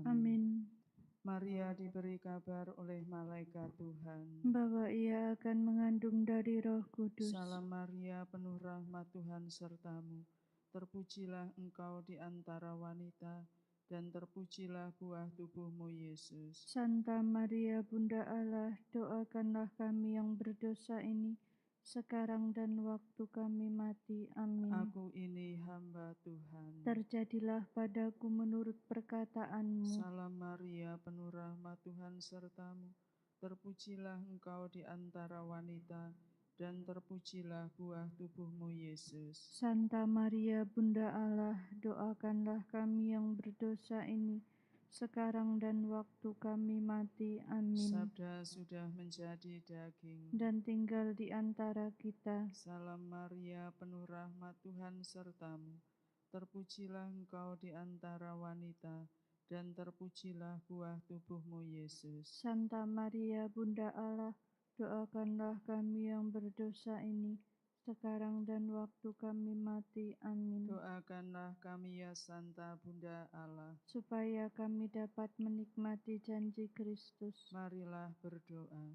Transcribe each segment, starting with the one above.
Amin. Maria diberi kabar oleh malaikat Tuhan. Bahwa ia akan mengandung dari Roh Kudus. Salam Maria, penuh rahmat Tuhan sertamu. Terpujilah engkau di antara wanita, dan terpujilah buah tubuhmu, Yesus. Santa Maria, Bunda Allah, doakanlah kami yang berdosa ini, sekarang dan waktu kami mati. Amin. Aku ini hamba Tuhan. Terjadilah padaku menurut perkataanmu. Salam Maria, penuh rahmat Tuhan sertamu. Terpujilah engkau di antara wanita, dan terpujilah buah tubuhmu, Yesus. Santa Maria, Bunda Allah, doakanlah kami yang berdosa ini, sekarang dan waktu kami mati. Amin. Sabda sudah menjadi daging dan tinggal di antara kita. Salam Maria, penuh rahmat Tuhan sertamu. Terpujilah engkau di antara wanita, dan terpujilah buah tubuhmu, Yesus. Santa Maria, Bunda Allah, doakanlah kami yang berdosa ini, sekarang dan waktu kami mati. Amin. Doakanlah kami ya Santa Bunda Allah, supaya kami dapat menikmati janji Kristus. Marilah berdoa.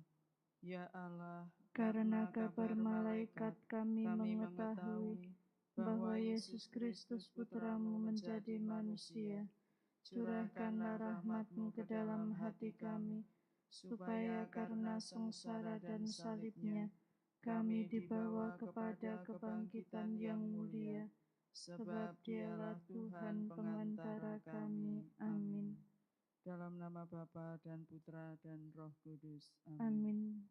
Ya Allah, Karena kabar malaikat kami mengetahui bahwa Yesus Kristus Putramu menjadi manusia. Curahkanlah rahmat-Mu ke dalam hati kami, supaya karena sengsara dan salibnya, kami dibawa kepada kebangkitan yang mulia, sebab Dialah Tuhan pengantara kami. Amin. Dalam nama Bapa dan Putra dan Roh Kudus. Amin. Amin.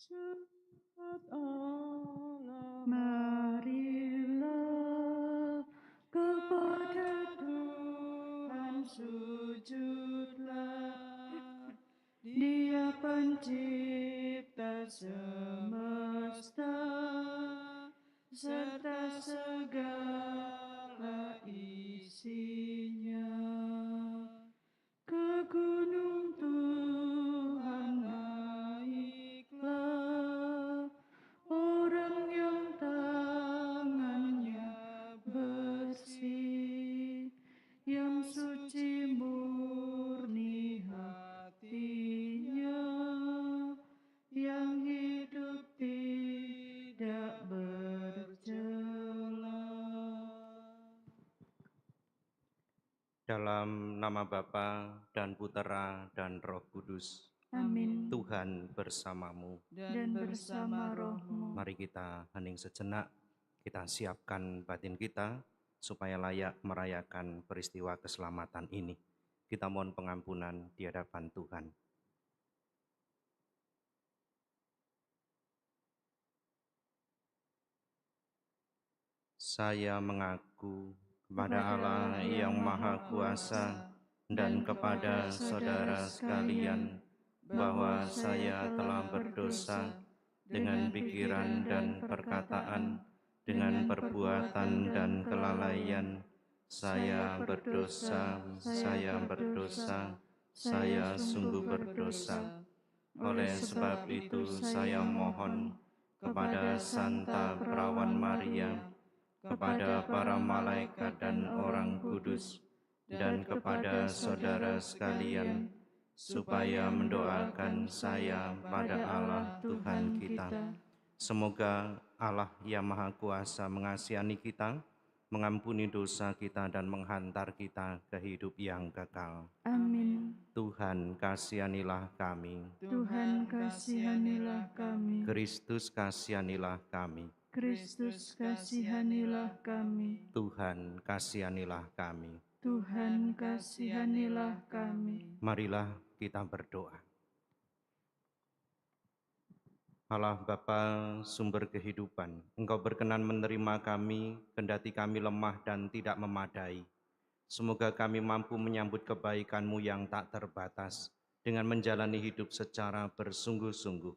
Cepat Allah, Marilah kepada Tuhan sujudlah. Dia Pencipta semesta serta segala isinya. Ke gunung Tuhan naiklah, orang yang tangannya bersih, yang suci murni hatinya, yang hidup nama Bapa dan Putera dan Roh Kudus. Amin. Tuhan bersamamu. Dan bersama rohmu. Mari kita hening sejenak, kita siapkan batin kita supaya layak merayakan peristiwa keselamatan ini. Kita mohon pengampunan di hadapan Tuhan. Saya mengaku kepada Allah yang Maha Kuasa dan kepada saudara sekalian bahwa saya telah berdosa dengan pikiran dan perkataan, dengan perbuatan dan kelalaian. Saya berdosa, saya sungguh berdosa. Oleh sebab itu saya mohon kepada Santa Perawan Maria, kepada para malaikat dan orang kudus, dan kepada saudara sekalian, supaya mendoakan saya pada Allah Tuhan kita. Semoga Allah yang Maha Kuasa mengasihani kita, mengampuni dosa kita dan menghantar kita ke hidup yang kekal. Amin. Tuhan kasihanilah kami. Tuhan kasihanilah kami. Kristus kasihanilah kami. Kristus kasihanilah kami. Tuhan kasihanilah kami. Tuhan kasihanilah kami. Marilah kita berdoa. Allah Bapa sumber kehidupan, Engkau berkenan menerima kami, kendati kami lemah dan tidak memadai. Semoga kami mampu menyambut kebaikan-Mu yang tak terbatas dengan menjalani hidup secara bersungguh-sungguh.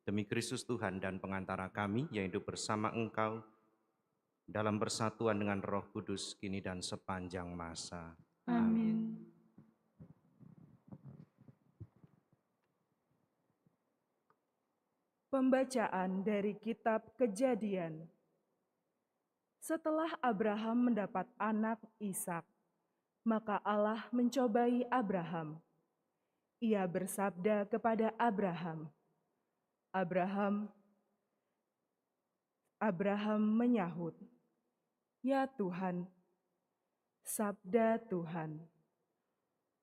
Demi Kristus Tuhan dan pengantara kami yang hidup bersama Engkau dalam persatuan dengan Roh Kudus kini dan sepanjang masa. Amin. Pembacaan dari Kitab Kejadian. Setelah Abraham mendapat anak Ishak, maka Allah mencobai Abraham. Ia bersabda kepada Abraham, Abraham menyahut, "Ya Tuhan, sabda Tuhan,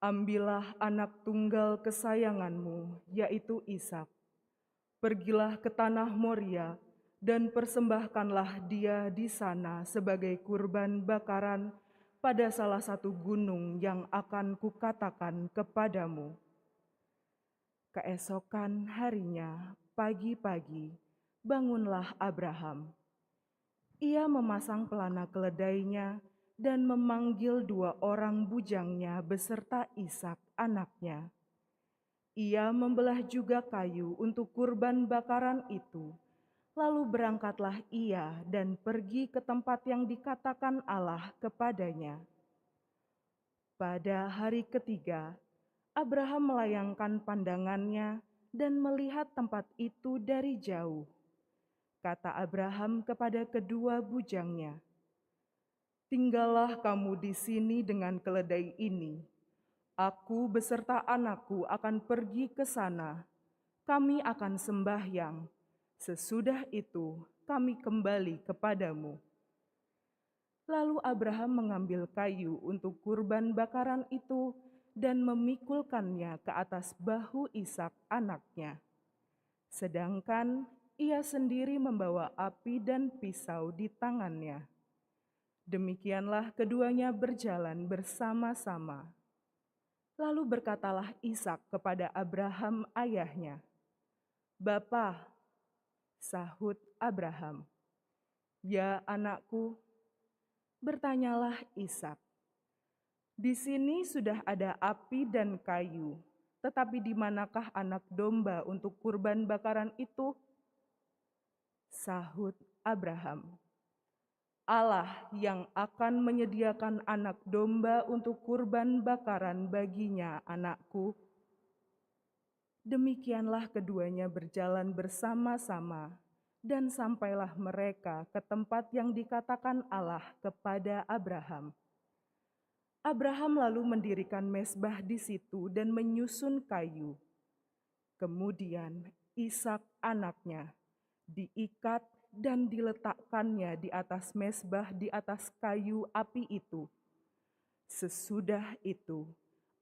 ambillah anak tunggal kesayanganmu, yaitu Ishak. Pergilah ke tanah Moria dan persembahkanlah dia di sana sebagai kurban bakaran pada salah satu gunung yang akan kukatakan kepadamu." Keesokan harinya, pagi-pagi, bangunlah Abraham. Ia memasang pelana keledainya dan memanggil 2 orang bujangnya beserta Ishak anaknya. Ia membelah juga kayu untuk kurban bakaran itu. Lalu berangkatlah ia dan pergi ke tempat yang dikatakan Allah kepadanya. Pada hari ketiga, Abraham melayangkan pandangannya dan melihat tempat itu dari jauh. Kata Abraham kepada kedua bujangnya, "Tinggallah kamu di sini dengan keledai ini. Aku beserta anakku akan pergi ke sana. Kami akan sembahyang. Sesudah itu kami kembali kepadamu." Lalu Abraham mengambil kayu untuk kurban bakaran itu dan memikulkannya ke atas bahu Ishak anaknya. Sedangkan ia sendiri membawa api dan pisau di tangannya. Demikianlah keduanya berjalan bersama-sama. Lalu berkatalah Ishak kepada Abraham ayahnya, "Bapa," sahut Abraham. "Ya anakku," bertanyalah Ishak. "Di sini sudah ada api dan kayu, tetapi di manakah anak domba untuk kurban bakaran itu?" Sahut Abraham, "Allah yang akan menyediakan anak domba untuk kurban bakaran baginya, anakku." Demikianlah keduanya berjalan bersama-sama, dan sampailah mereka ke tempat yang dikatakan Allah kepada Abraham. Abraham lalu mendirikan mezbah di situ dan menyusun kayu. Kemudian Ishak anaknya diikat dan diletakkannya di atas mezbah di atas kayu api itu. Sesudah itu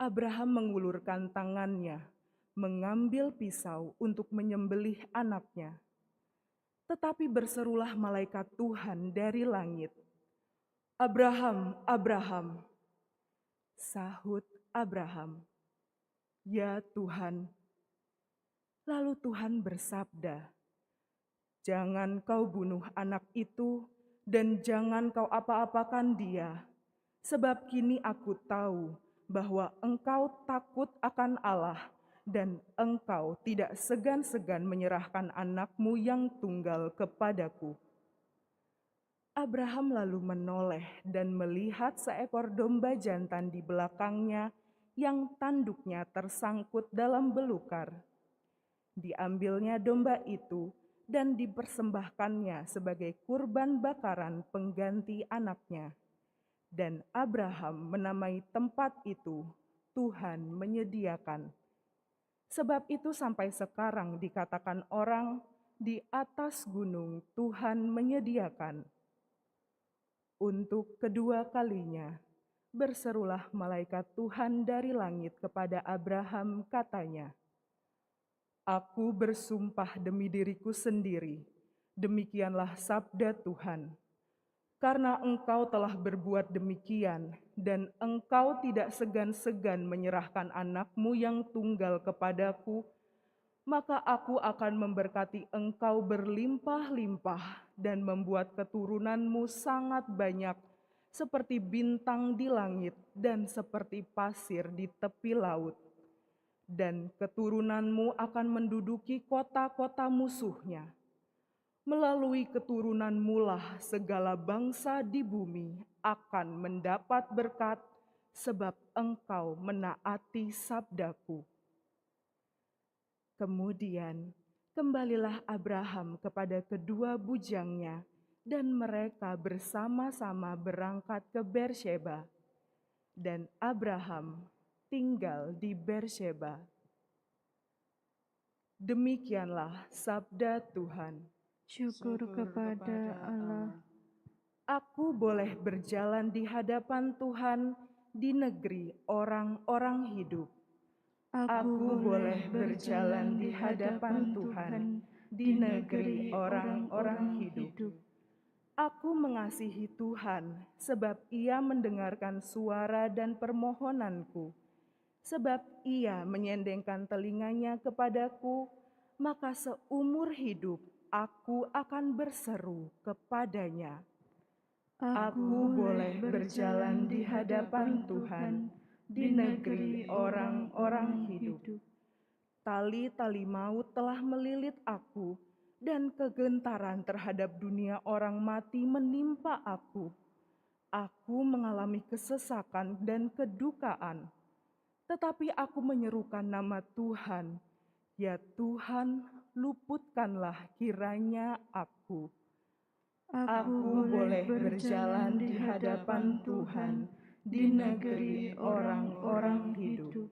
Abraham mengulurkan tangannya, mengambil pisau untuk menyembelih anaknya. Tetapi berserulah malaikat Tuhan dari langit, "Abraham, Abraham!" Sahut Abraham, "Ya Tuhan." Lalu Tuhan bersabda, "Jangan kau bunuh anak itu, dan jangan kau apa-apakan dia, sebab kini aku tahu bahwa engkau takut akan Allah, dan engkau tidak segan-segan menyerahkan anakmu yang tunggal kepadaku." Abraham lalu menoleh dan melihat seekor domba jantan di belakangnya yang tanduknya tersangkut dalam belukar. Diambilnya domba itu dan dipersembahkannya sebagai kurban bakaran pengganti anaknya. Dan Abraham menamai tempat itu Tuhan menyediakan. Sebab itu sampai sekarang dikatakan orang, di atas gunung Tuhan menyediakan. Untuk kedua kalinya berserulah malaikat Tuhan dari langit kepada Abraham, katanya, "Aku bersumpah demi diriku sendiri, demikianlah sabda Tuhan. Karena engkau telah berbuat demikian, dan engkau tidak segan-segan menyerahkan anakmu yang tunggal kepadaku, maka aku akan memberkati engkau berlimpah-limpah dan membuat keturunanmu sangat banyak, seperti bintang di langit dan seperti pasir di tepi laut. Dan keturunanmu akan menduduki kota-kota musuhnya. Melalui keturunanmu lah segala bangsa di bumi akan mendapat berkat, sebab engkau menaati sabdaku." Kemudian kembalilah Abraham kepada kedua bujangnya, dan mereka bersama-sama berangkat ke Beersheba. Dan Abraham tinggal di Beersheba. Demikianlah sabda Tuhan. Syukur kepada Allah. Aku boleh berjalan di hadapan Tuhan di negeri orang-orang hidup. Aku boleh berjalan di hadapan Tuhan di negeri orang-orang hidup. Aku mengasihi Tuhan, sebab Ia mendengarkan suara dan permohonanku. Sebab Ia menyendengkan telinganya kepadaku, maka seumur hidup aku akan berseru kepadanya. Aku boleh berjalan di hadapan Tuhan di negeri orang-orang hidup. Tali-tali maut telah melilit aku, dan kegentaran terhadap dunia orang mati menimpa aku. Aku mengalami kesesakan dan kedukaan. Tetapi aku menyerukan nama Tuhan, "Ya Tuhan, luputkanlah kiranya aku." Aku boleh berjalan di hadapan Tuhan di negeri orang-orang hidup.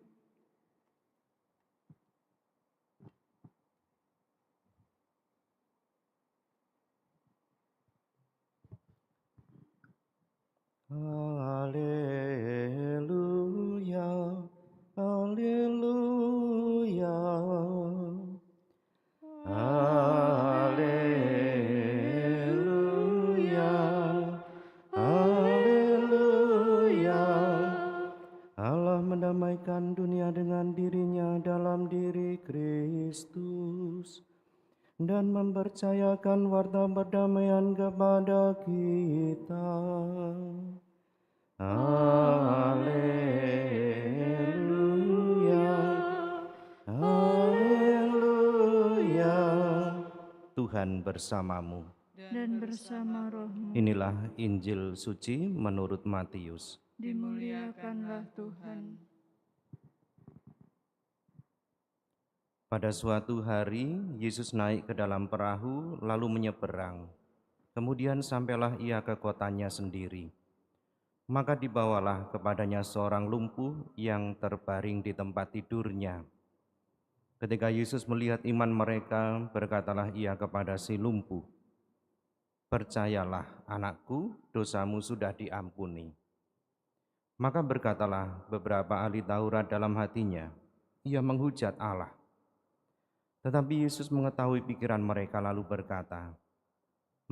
Haleluya, haleluya, haleluya, haleluya. Allah mendamaikan dunia dengan dirinya dalam diri Kristus, dan mempercayakan warta perdamaian kepada kita. Haleluya, haleluya. Tuhan bersamamu. Dan bersama rohmu. Inilah Injil suci menurut Matius. Dimuliakanlah Tuhan. Pada suatu hari, Yesus naik ke dalam perahu lalu menyeberang. Kemudian sampailah ia ke kotanya sendiri. Maka dibawalah kepadanya seorang lumpuh yang terbaring di tempat tidurnya. Ketika Yesus melihat iman mereka, berkatalah ia kepada si lumpuh, "Percayalah, anakku, dosamu sudah diampuni." Maka berkatalah beberapa ahli Taurat dalam hatinya, ia menghujat Allah. Tetapi Yesus mengetahui pikiran mereka lalu berkata,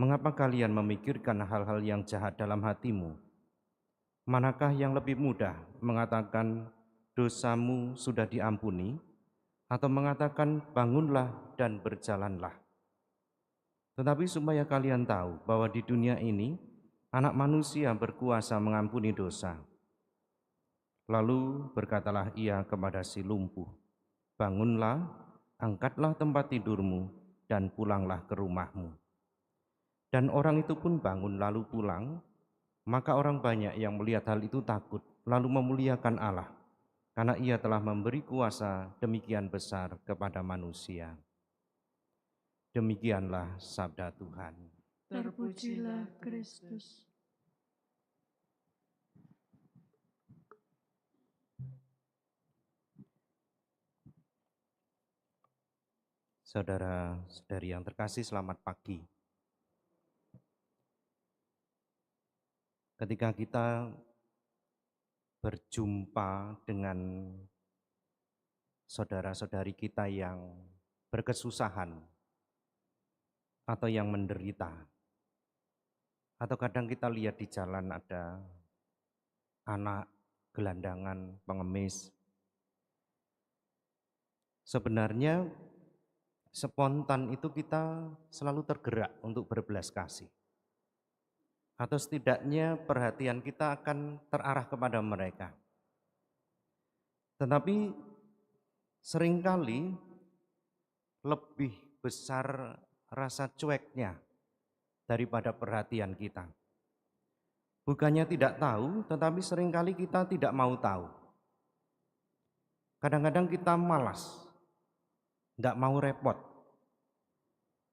"Mengapa kalian memikirkan hal-hal yang jahat dalam hatimu? Manakah yang lebih mudah mengatakan dosamu sudah diampuni, atau mengatakan bangunlah dan berjalanlah? Tetapi supaya kalian tahu bahwa di dunia ini Anak Manusia berkuasa mengampuni dosa." Lalu berkatalah ia kepada si lumpuh, "Bangunlah, angkatlah tempat tidurmu, dan pulanglah ke rumahmu." Dan orang itu pun bangun lalu pulang. Maka orang banyak yang melihat hal itu takut, lalu memuliakan Allah, karena ia telah memberi kuasa demikian besar kepada manusia. Demikianlah sabda Tuhan. Terpujilah Kristus. Saudara-saudari yang terkasih, selamat pagi. Ketika kita berjumpa dengan saudara-saudari kita yang berkesusahan atau yang menderita, atau kadang kita lihat di jalan ada anak gelandangan, pengemis, sebenarnya spontan itu kita selalu tergerak untuk berbelas kasih, atau setidaknya perhatian kita akan terarah kepada mereka. Tetapi seringkali lebih besar rasa cueknya daripada perhatian kita. Bukannya tidak tahu, tetapi seringkali kita tidak mau tahu. Kadang-kadang kita malas, tidak mau repot,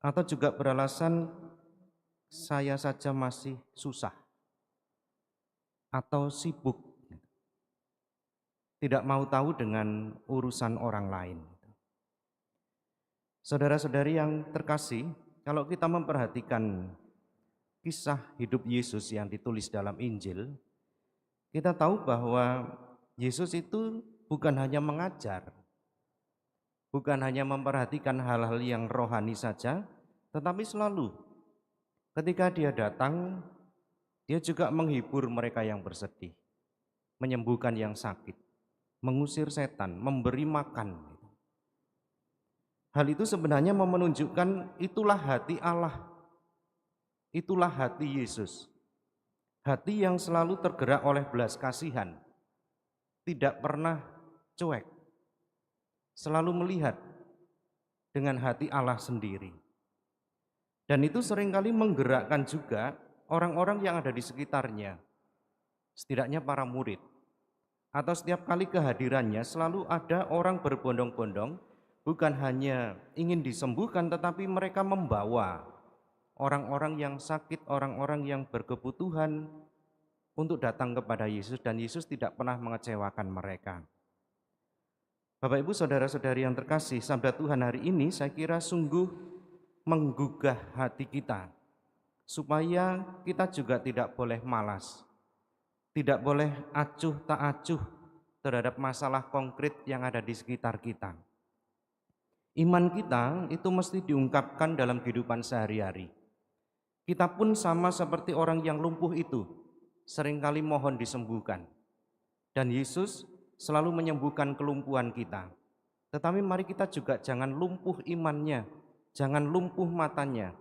atau juga beralasan saya saja masih susah atau sibuk, tidak mau tahu dengan urusan orang lain. Saudara-saudari yang terkasih, kalau kita memperhatikan kisah hidup Yesus yang ditulis dalam Injil, kita tahu bahwa Yesus itu bukan hanya mengajar, bukan hanya memperhatikan hal-hal yang rohani saja, tetapi selalu ketika dia datang, dia juga menghibur mereka yang bersedih, menyembuhkan yang sakit, mengusir setan, memberi makan. Hal itu sebenarnya menunjukkan itulah hati Allah, itulah hati Yesus. Hati yang selalu tergerak oleh belas kasihan, tidak pernah cuek, selalu melihat dengan hati Allah sendiri. Dan itu seringkali menggerakkan juga orang-orang yang ada di sekitarnya, setidaknya para murid. Atau setiap kali kehadirannya selalu ada orang berbondong-bondong, bukan hanya ingin disembuhkan, tetapi mereka membawa orang-orang yang sakit, orang-orang yang berkebutuhan untuk datang kepada Yesus, dan Yesus tidak pernah mengecewakan mereka. Bapak Ibu, saudara-saudari yang terkasih, sabda Tuhan hari ini saya kira sungguh menggugah hati kita, supaya kita juga tidak boleh malas, tidak boleh acuh tak acuh terhadap masalah konkret yang ada di sekitar kita. Iman kita itu mesti diungkapkan dalam kehidupan sehari-hari. Kita pun sama seperti orang yang lumpuh itu, seringkali mohon disembuhkan. Dan Yesus selalu menyembuhkan kelumpuhan kita. Tetapi mari kita juga jangan lumpuh imannya, jangan lumpuh matanya,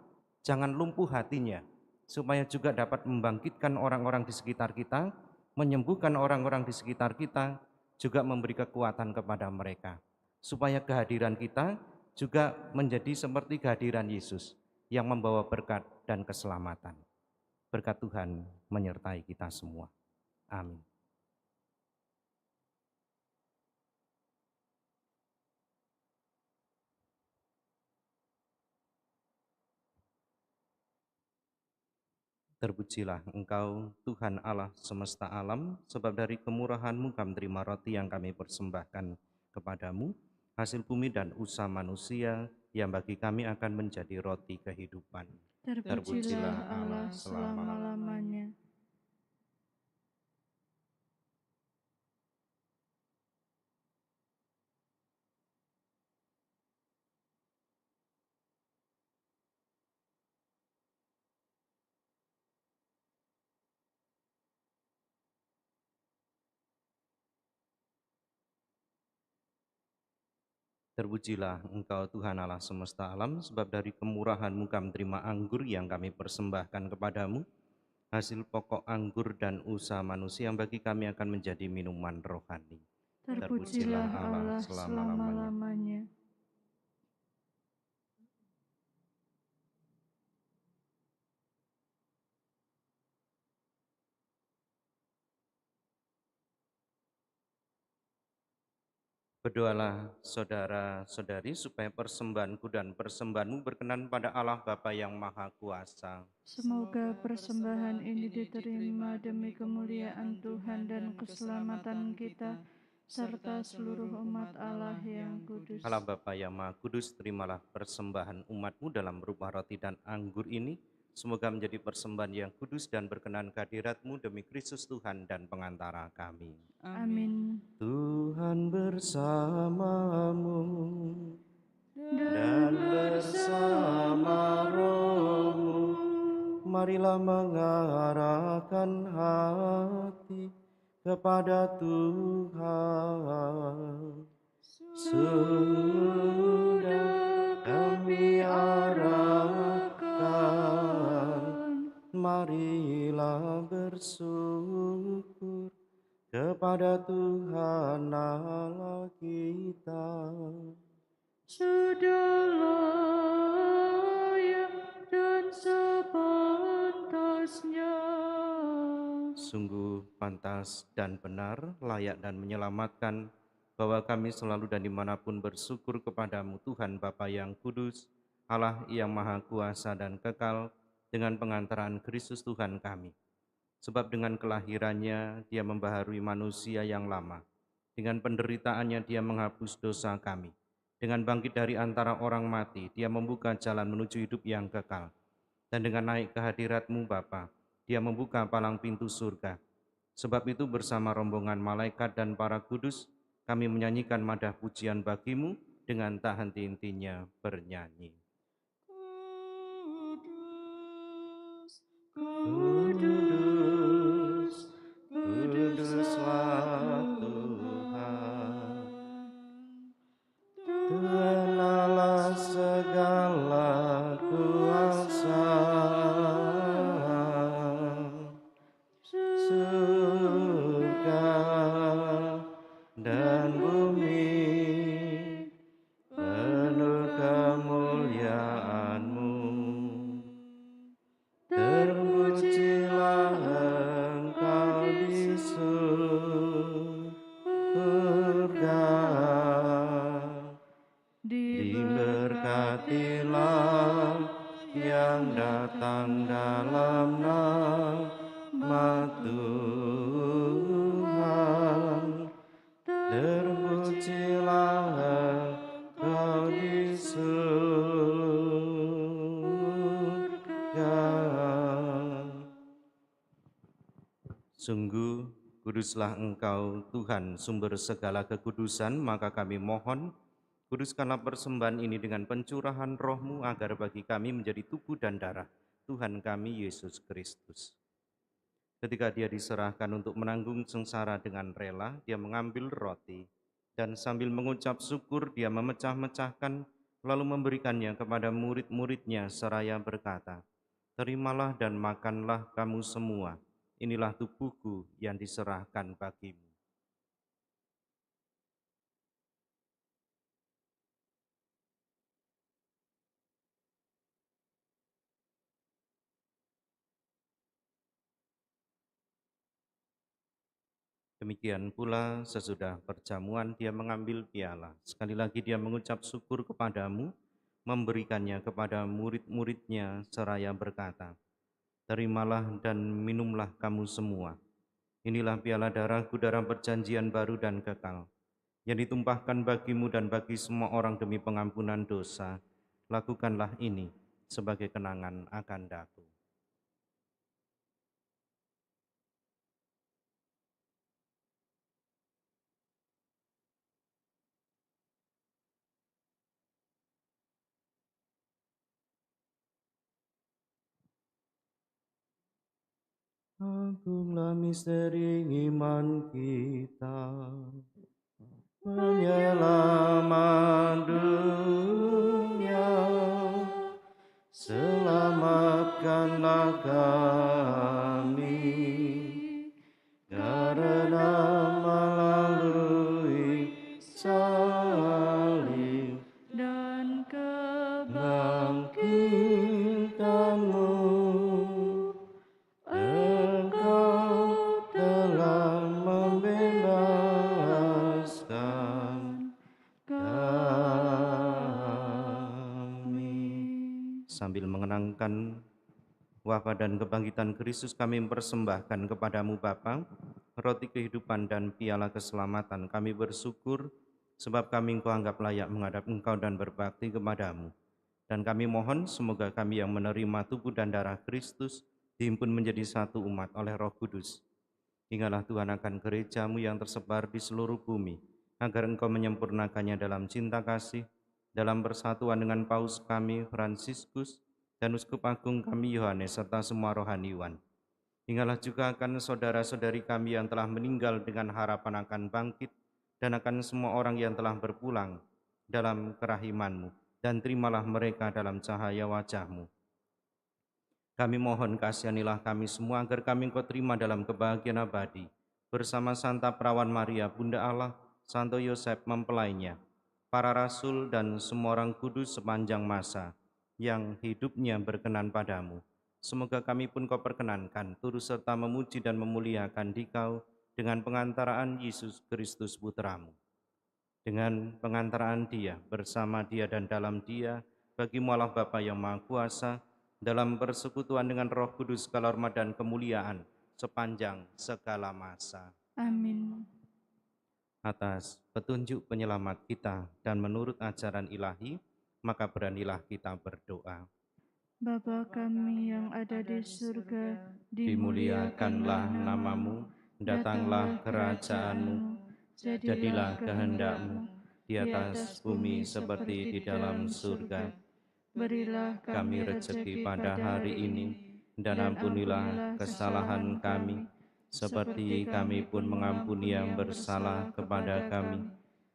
jangan lumpuh hatinya, supaya juga dapat membangkitkan orang-orang di sekitar kita, menyembuhkan orang-orang di sekitar kita, juga memberi kekuatan kepada mereka, supaya kehadiran kita juga menjadi seperti kehadiran Yesus yang membawa berkat dan keselamatan. Berkat Tuhan menyertai kita semua. Amin. Terpujilah Engkau, Tuhan Allah semesta alam, sebab dari kemurahan-Mu kami terima roti yang kami persembahkan kepadamu, hasil bumi dan usaha manusia, yang bagi kami akan menjadi roti kehidupan. Terpujilah. Terpujilah Allah selama-lamanya. Terpujilah Engkau Tuhan Allah semesta alam, sebab dari kemurahan-Mu kami terima anggur yang kami persembahkan kepadamu, hasil pokok anggur dan usaha manusia yang bagi kami akan menjadi minuman rohani. Terpujilah Allah selama-lamanya. selama-lamanya. Berdoalah saudara-saudari supaya persembahanku dan persembahanmu berkenan pada Allah Bapa yang Maha Kuasa. Semoga persembahan ini diterima demi kemuliaan Tuhan dan keselamatan kita, serta seluruh umat Allah yang kudus. Allah Bapa yang Maha Kudus, terimalah persembahan umat-Mu dalam berupa roti dan anggur ini. Semoga menjadi persembahan yang kudus dan berkenan kehadirat-Mu demi Kristus Tuhan dan pengantara kami. Amin. Tuhan bersamamu dan bersama rohmu. Marilah mengarahkan hati kepada Tuhan. Sudah kami arahkan, marilah bersyukur kepada Tuhan Allah kita. Sudah layak dan sepantasnya. Sungguh pantas dan benar, layak dan menyelamatkan, bahwa kami selalu dan dimanapun bersyukur kepadamu Tuhan Bapa yang kudus, Allah yang maha kuasa dan kekal, dengan pengantaran Kristus Tuhan kami. Sebab dengan kelahirannya dia membaharui manusia yang lama, dengan penderitaannya dia menghapus dosa kami, dengan bangkit dari antara orang mati dia membuka jalan menuju hidup yang kekal, dan dengan naik ke hadirat-Mu Bapa, dia membuka palang pintu surga. Sebab itu bersama rombongan malaikat dan para kudus, kami menyanyikan madah pujian bagi-Mu dengan tak henti-hentinya bernyanyi. Kudus, Kudus, kuduslah Tuhan, Tuhan Allah segala kuasa. Surga dan bumi penuh kemuliaan-Mu. Terpujilah Engkau di surga. Diberkatilah yang datang dalam nama Tuhan. Terpujilah Engkau di surga. Sungguh kuduslah Engkau Tuhan, sumber segala kekudusan, maka kami mohon, kuduskanlah persembahan ini dengan pencurahan roh-Mu, agar bagi kami menjadi tubuh dan darah Tuhan kami Yesus Kristus. Ketika dia diserahkan untuk menanggung sengsara dengan rela, dia mengambil roti, dan sambil mengucap syukur dia memecah-mecahkan, lalu memberikannya kepada murid-muridnya seraya berkata, "Terimalah dan makanlah kamu semua, inilah tubuhku yang diserahkan bagimu." Demikian pula sesudah perjamuan dia mengambil piala. Sekali lagi dia mengucap syukur kepadamu, memberikannya kepada murid-muridnya seraya berkata, "Terimalah dan minumlah kamu semua. Inilah piala darahku, darah perjanjian baru dan kekal, yang ditumpahkan bagimu dan bagi semua orang demi pengampunan dosa. Lakukanlah ini sebagai kenangan akan daku." Agunglah misteri iman kita. penyelamat dunia, selamatkanlah kami, karena melalui salib dan kebangkitanmu, Engkau telah membebaskan kami. Sambil mengenangkan wafat dan kebangkitan Kristus, kami mempersembahkan kepadamu Bapa roti kehidupan dan piala keselamatan. Kami bersyukur sebab kami Engkau anggap layak menghadap Engkau dan berbakti kepadamu. Dan kami mohon semoga kami yang menerima tubuh dan darah Kristus dihimpun menjadi satu umat oleh Roh Kudus. Ingatlah Tuhan akan gereja-Mu yang tersebar di seluruh bumi, agar Engkau menyempurnakannya dalam cinta kasih, dalam persatuan dengan Paus kami Fransiskus dan Uskup Agung kami Yohanes serta semua rohaniwan. Ingatlah juga akan saudara-saudari kami yang telah meninggal dengan harapan akan bangkit, dan akan semua orang yang telah berpulang dalam kerahiman-Mu, dan terimalah mereka dalam cahaya wajah-Mu. Kami mohon kasihanilah kami semua agar kami Engkau terima dalam kebahagiaan abadi, bersama Santa Perawan Maria, Bunda Allah, Santo Yosef mempelainya, para rasul dan semua orang kudus sepanjang masa yang hidupnya berkenan padamu. Semoga kami pun Kau perkenankan, turut serta memuji dan memuliakan Dikau dengan pengantaraan Yesus Kristus Putra-Mu. Dengan pengantaraan Dia, bersama Dia dan dalam Dia, bagi-Mu Allah Bapa yang Maha Kuasa, dalam persekutuan dengan Roh Kudus, segala hormat dan kemuliaan sepanjang segala masa. Amin. Atas petunjuk penyelamat kita dan menurut ajaran ilahi, maka beranilah kita berdoa. Bapa kami yang ada di surga, Dimuliakanlah nama-Mu, datanglah kerajaan-Mu, jadilah kehendak-Mu di atas bumi seperti di dalam surga. Berilah Kami rezeki pada hari ini, dan ampunilah kesalahan kami, seperti kami pun mengampuni yang bersalah kepada kami.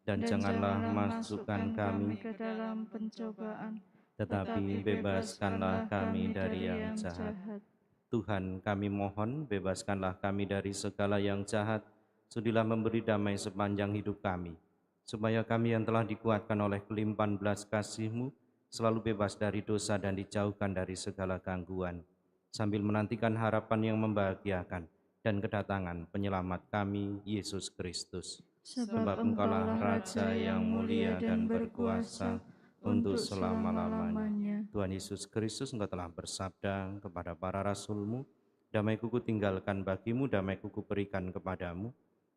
Dan janganlah masukkan kami ke dalam pencobaan, tetapi bebaskanlah kami dari yang jahat. Tuhan, kami mohon, bebaskanlah kami dari segala yang jahat, sudilah memberi damai sepanjang hidup kami, supaya kami yang telah dikuatkan oleh kelimpahan belas kasih-Mu, selalu bebas dari dosa dan dijauhkan dari segala gangguan, sambil menantikan harapan yang membahagiakan dan kedatangan penyelamat kami, Yesus Kristus. Sebab Engkaulah Raja yang mulia dan berkuasa untuk selama-lamanya. Tuhan Yesus Kristus, Engkau telah bersabda kepada para rasul-Mu, damai-Ku tinggalkan bagimu, damai-Ku berikan kepadamu.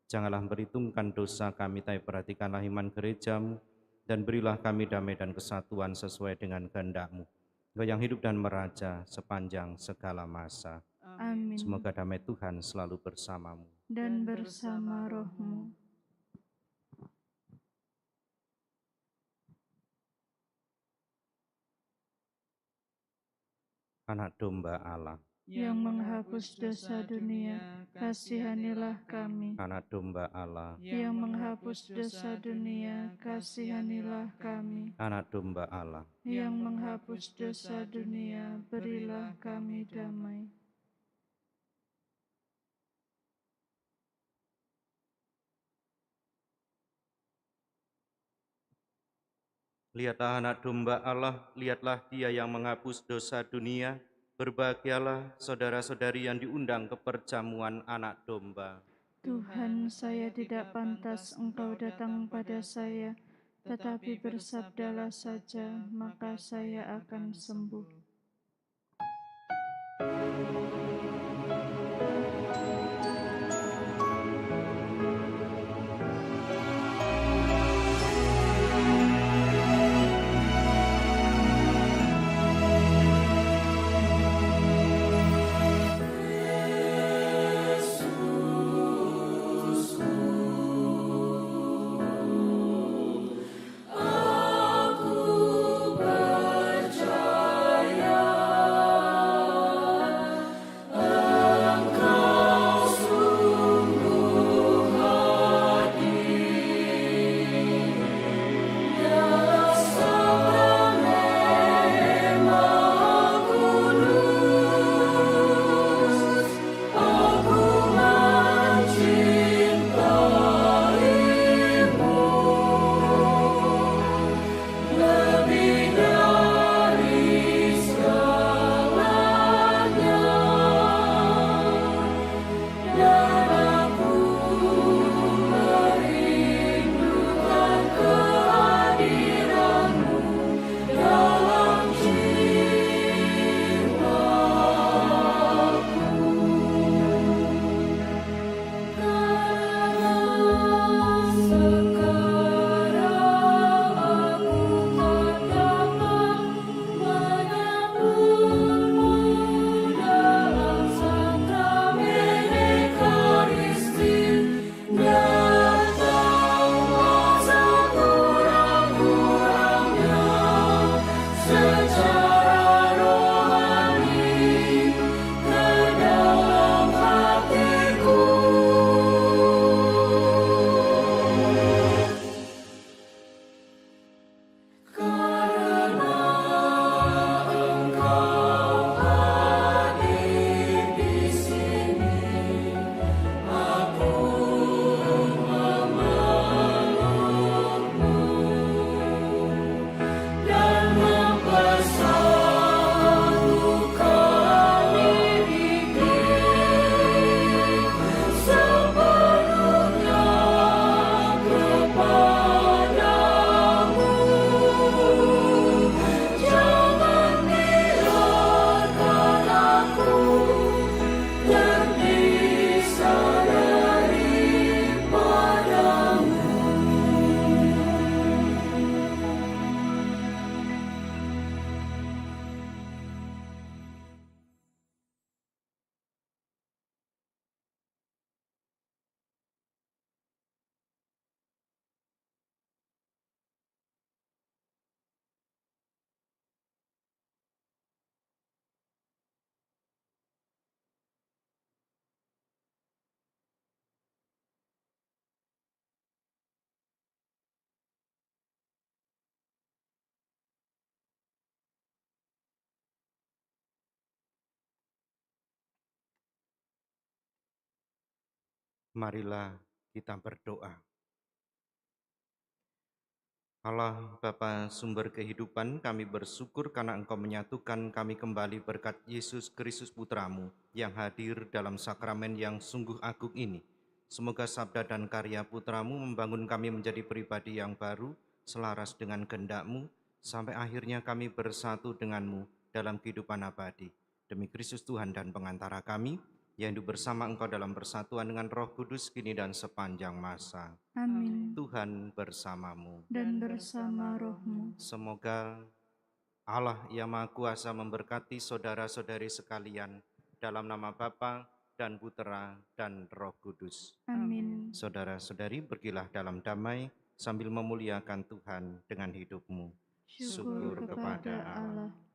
Janganlah memperhitungkan dosa kami, tapi perhatikanlah iman gereja-Mu, dan berilah kami damai dan kesatuan sesuai dengan kehendak-Mu. Engkau yang hidup dan meraja sepanjang segala masa. Amin. Semoga damai Tuhan selalu bersamamu dan bersama roh-Mu. Anak domba Allah, yang menghapus dosa dunia, kasihanilah kami. Anak domba Allah, yang menghapus dosa dunia, kasihanilah kami. Anak domba Allah, yang menghapus dosa dunia, berilah kami damai. Lihatlah anak domba Allah, lihatlah Dia yang menghapus dosa dunia. Berbahagialah saudara-saudari yang diundang ke perjamuan anak domba. Tuhan, saya tidak pantas Engkau datang pada saya, tetapi bersabdalah saja, maka saya akan sembuh. Marilah kita berdoa. Allah Bapa sumber kehidupan, kami bersyukur karena Engkau menyatukan kami kembali berkat Yesus Kristus Putramu yang hadir dalam sakramen yang sungguh agung ini. Semoga sabda dan karya Putramu membangun kami menjadi pribadi yang baru, selaras dengan kehendak-Mu, sampai akhirnya kami bersatu dengan-Mu dalam kehidupan abadi. Demi Kristus Tuhan dan pengantara kami, yang hidup bersama Engkau dalam persatuan dengan Roh Kudus kini dan sepanjang masa. Amin. Tuhan bersamamu. Dan bersama rohmu. Semoga Allah yang Maha Kuasa memberkati saudara-saudari sekalian dalam nama Bapa dan Putera dan Roh Kudus. Amin. Saudara-saudari, pergilah dalam damai sambil memuliakan Tuhan dengan hidupmu. Syukur kepada Allah.